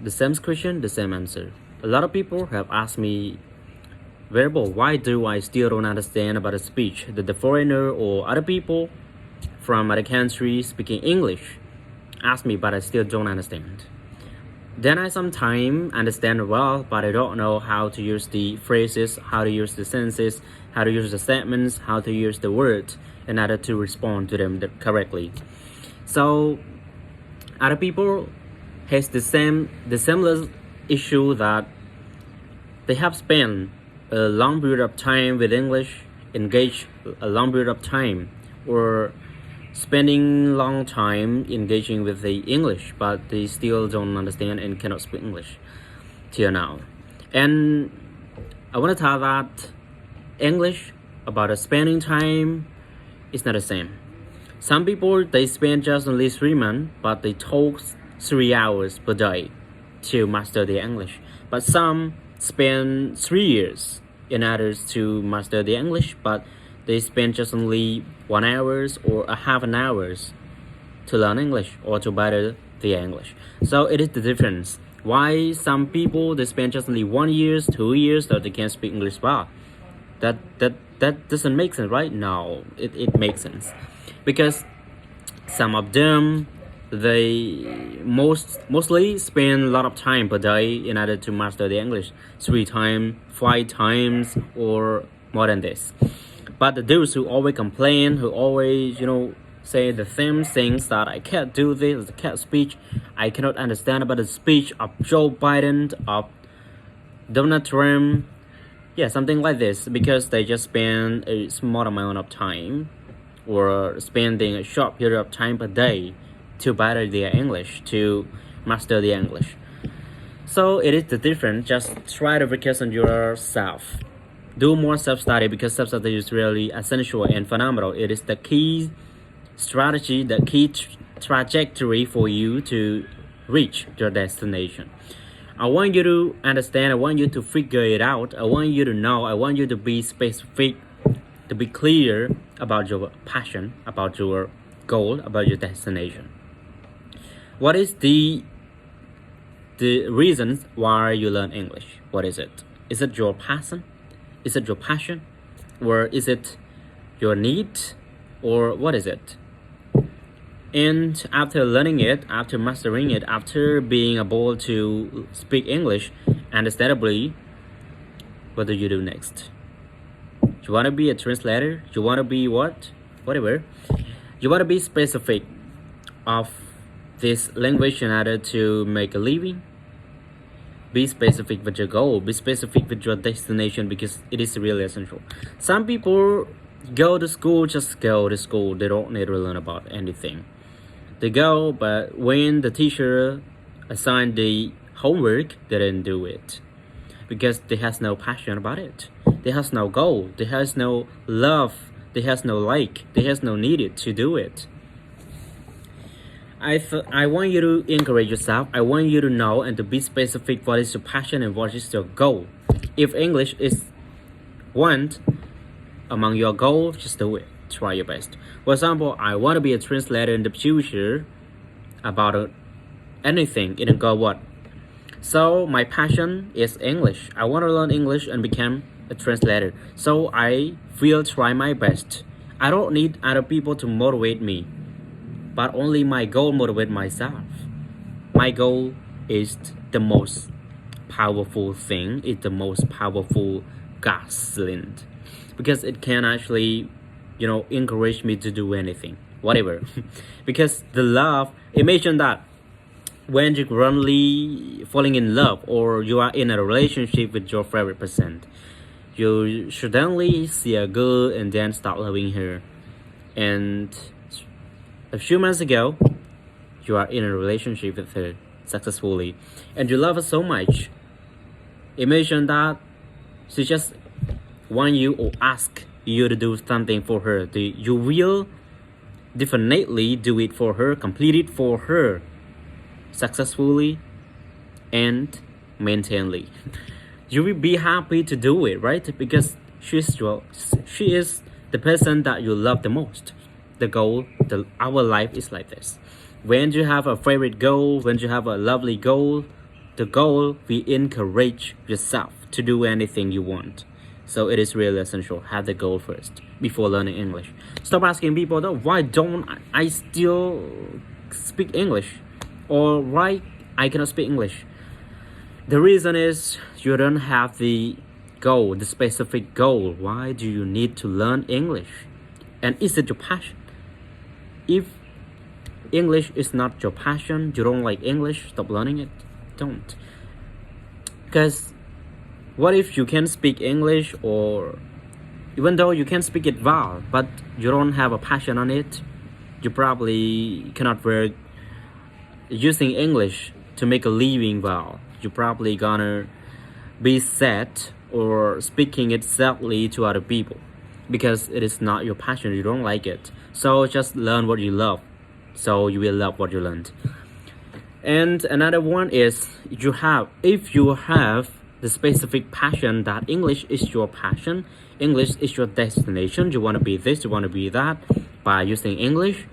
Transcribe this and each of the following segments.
The same question, the same answer. A lot of people have asked me, Verbal, why do I still don't understand about the speech that the foreigner or other people from other countries speaking English ask me, but I still don't understand. Then I sometimes understand well, but I don't know how to use the phrases, how to use the sentences, how to use the statements, how to use the words in order to respond to them correctly. So other people has the similar issue that they have spent a long period of time with English, engaged a long period of time, or spending long time engaging with the English, but they still don't understand and cannot speak English till now. And I want to tell that English about spending time is not the same. Some people, they spend just only 3 months, but they talk 3 hours per day to master the English. But some spend 3 years in order to master the English, but they spend just only 1 hour or a half an hour to learn English or to better the English. So it is the difference. Why some people, they spend just only 1 year, 2 years, so they can speak English well. That doesn't make sense, right? No, it makes sense. Because some of them, they mostly spend a lot of time per day in order to master the English, 3 times, 5 times, or more than this. But those who always complain, who always, say the same things that I can't do this, I can't speak, I cannot understand about the speech of Joe Biden, of Donald Trump, yeah, something like this, because they just spend a small amount of time or spending a short period of time per day to better their English, to master the English. So it is the difference. Just try to focus on yourself. Do more self-study, because self-study is really essential and phenomenal. It is the key strategy, the key trajectory for you to reach your destination. I want you to understand, I want you to figure it out, I want you to know, I want you to be specific, to be clear about your passion, about your goal, about your destination. What is the reasons why you learn English? What is it? Is it your passion? Is it your passion? Or is it your need? Or what is it? And after learning it, after mastering it, after being able to speak English understandably, what do you do next? You want to be a translator? You want to be what? Whatever. You want to be specific of this language in order to make a living. Be specific with your goal. Be specific with your destination, because it is really essential. Some people go to school, just go to school. They don't need to learn about anything. They go, but when the teacher assigned the homework, they didn't do it, because they has no passion about it. They has no goal. They has no love. They has no like. They has no needed to do it. I want you to encourage yourself. I want you to know and to be specific what is your passion and what is your goal. If English is one among your goals, just do it. Try your best. For example, I want to be a translator in the future about anything in a goal what. So my passion is English. I want to learn English and become a translator. So I will try my best. I don't need other people to motivate me, but only my goal motivate myself. My goal is the most powerful thing. It's the most powerful gasoline, because it can actually, encourage me to do anything, whatever. Because the love, imagine that when you're currently falling in love, or you are in a relationship with your favorite person, you suddenly see a girl and then start loving her. And a few months ago, you are in a relationship with her successfully, and you love her so much. Imagine that she just want you or ask you to do something for her. You will definitely do it for her, complete it for her successfully and maintainedly. You will be happy to do it, right? Because she is the person that you love the most. The goal, our life is like this. When you have a favorite goal, when you have a lovely goal, the goal, we encourage yourself to do anything you want. So it is really essential. Have the goal first before learning English. Stop asking people though, why don't I still speak English? Or why I cannot speak English? The reason is you don't have the goal, the specific goal. Why do you need to learn English? And is it your passion? If English is not your passion, you don't like English, stop learning it. Don't. Because what if you can speak English, or even though you can speak it well, but you don't have a passion on it, you probably cannot work using English to make a living well. You're probably gonna be sad or speaking it sadly to other people because it is not your passion, you don't like it. So just learn what you love, so you will love what you learned. And another one is if you have the specific passion that English is your passion, English is your destination, you want to be this, you want to be that by using English.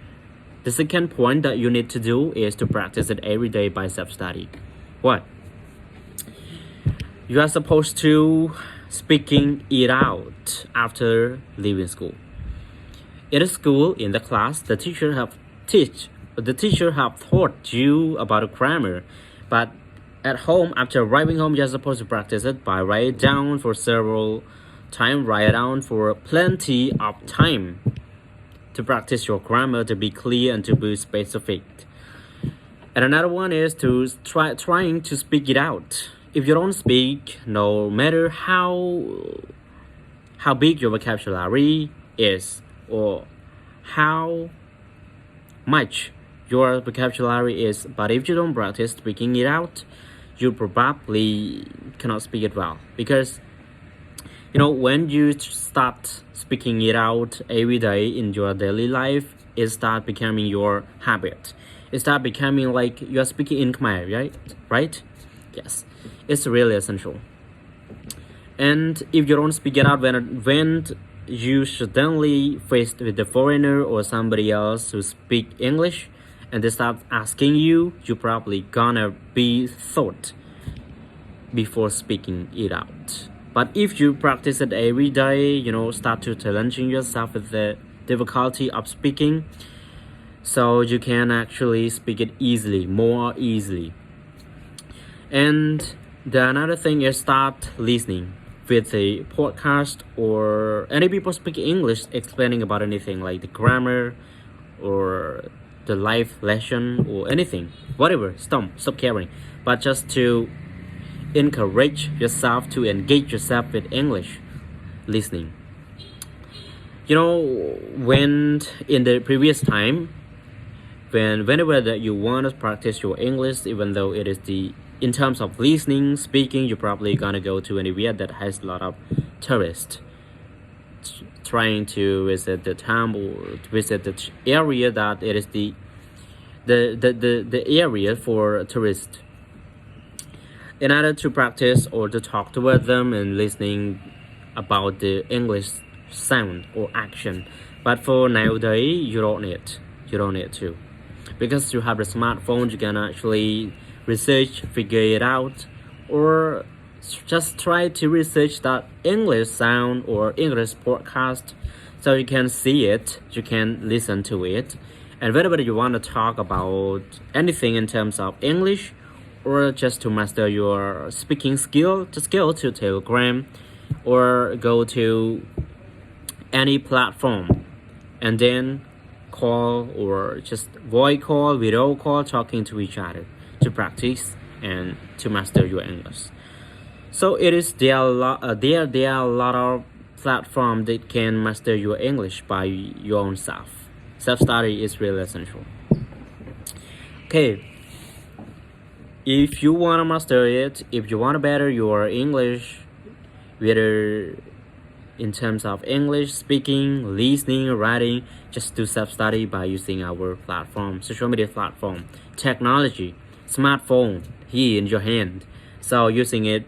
The second point that you need to do is to practice it every day by self-study. What? You are supposed to speaking it out after leaving school. In the school, in the class, the teacher have taught you about grammar, but at home, after arriving home, you're supposed to practice it by write it down for several times, write it down for plenty of time to practice your grammar, to be clear and to be specific. And another one is to trying to speak it out. If you don't speak, no matter how big your vocabulary is or how much your vocabulary is, but if you don't practice speaking it out, you probably cannot speak it well. Because when you start speaking it out every day in your daily life, it start becoming your habit. It start becoming like you are speaking in Khmer, right? Yes, it's really essential. And if you don't speak it out when you suddenly faced with a foreigner or somebody else who speak English, and they start asking you, you're probably gonna be thought before speaking it out. But if you practice it every day, start to challenging yourself with the difficulty of speaking, so you can actually speak it more easily. And the another thing is start listening with a podcast or any people speaking English explaining about anything like the grammar or the life lesson or anything, whatever. Stop caring, but just to encourage yourself to engage yourself with English listening. When in the previous time, whenever that you want to practice your English, even though it is in terms of listening, speaking, you're probably gonna go to anywhere that has a lot of tourists trying to visit the town or visit the area that it is the area for tourists. In order to practice or to talk toward them and listening about the English sound or action. But for nowadays, you don't need to, because you have a smartphone. You can actually research, figure it out, or just try to research that English sound or English podcast, so you can see it, you can listen to it. And whenever you want to talk about anything in terms of English, or just to master your speaking skill, just go to Telegram or go to any platform and then call or just voice call, video call, talking to each other to practice and to master your English. So there are a lot of platforms that can master your English by your own self. Self-study is really essential. Okay. If you want to master it, if you want to better your English, whether in terms of English speaking, listening, writing, just do self-study by using our platform, social media platform, technology, smartphone here in your hand. So using it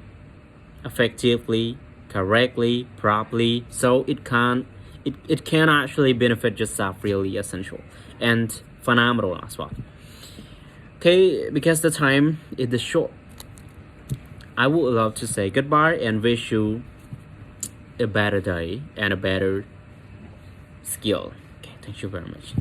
effectively, correctly, properly, so it can actually benefit yourself, really essential and phenomenal as well. Okay, because the time is short, I would love to say goodbye and wish you a better day and a better skill. Okay, thank you very much.